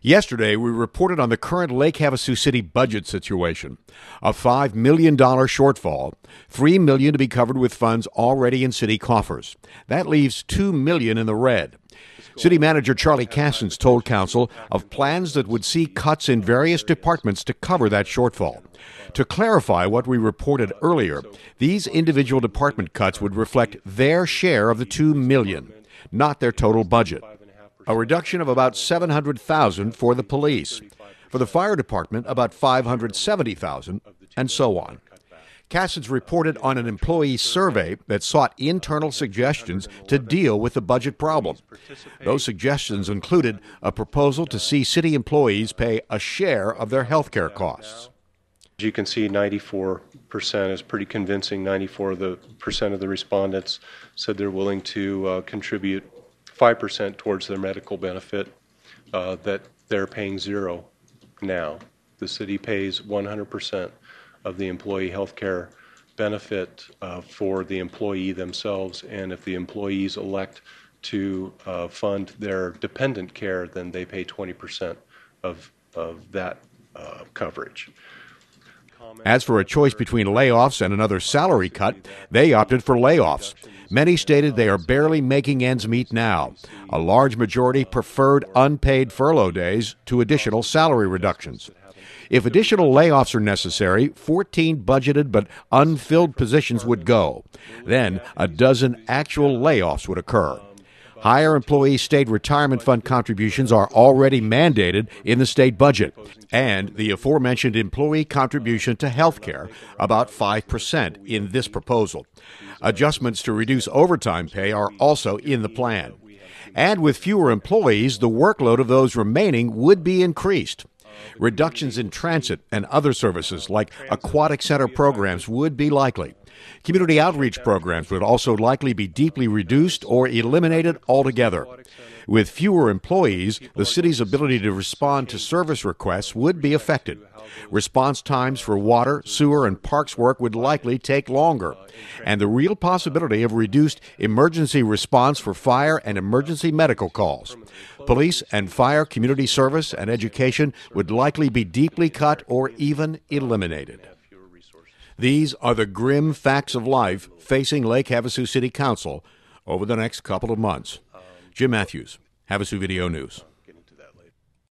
Yesterday, we reported on the current Lake Havasu City budget situation. A $5 million shortfall, $3 million to be covered with funds already in city coffers. That leaves $2 million in the red. City Manager Charlie Cassens told Council of plans that would see cuts in various departments to cover that shortfall. To clarify what we reported earlier, these individual department cuts would reflect their share of the $2 million, not their total budget. A reduction of about $700,000 for the police. For the fire department, about $570,000, and so on. Cassens reported on an employee survey that sought internal suggestions to deal with the budget problem. Those suggestions included a proposal to see city employees pay a share of their health care costs. As you can see, 94% is pretty convincing. 94% of the respondents said they're willing to contribute 5% towards their medical benefit, that they're paying zero now. The city pays 100% of the employee health care benefit for the employee themselves, and if the employees elect to fund their dependent care, then they pay 20% of that coverage. As for a choice between layoffs and another salary cut, they opted for layoffs. Many stated they are barely making ends meet now. A large majority preferred unpaid furlough days to additional salary reductions. If additional layoffs are necessary, 14 budgeted but unfilled positions would go. Then a dozen actual layoffs would occur. Higher employee state retirement fund contributions are already mandated in the state budget, and the aforementioned employee contribution to health care, about 5% in this proposal. Adjustments to reduce overtime pay are also in the plan. And with fewer employees, the workload of those remaining would be increased. Reductions in transit and other services like aquatic center programs would be likely. Community outreach programs would also likely be deeply reduced or eliminated altogether. With fewer employees, the city's ability to respond to service requests would be affected. Response times for water, sewer, and parks work would likely take longer, and the real possibility of reduced emergency response for fire and emergency medical calls. Police and fire, community service, and education would likely be deeply cut or even eliminated. These are the grim facts of life facing Lake Havasu City Council over the next couple of months. Jim Matthews, Havasu Video News.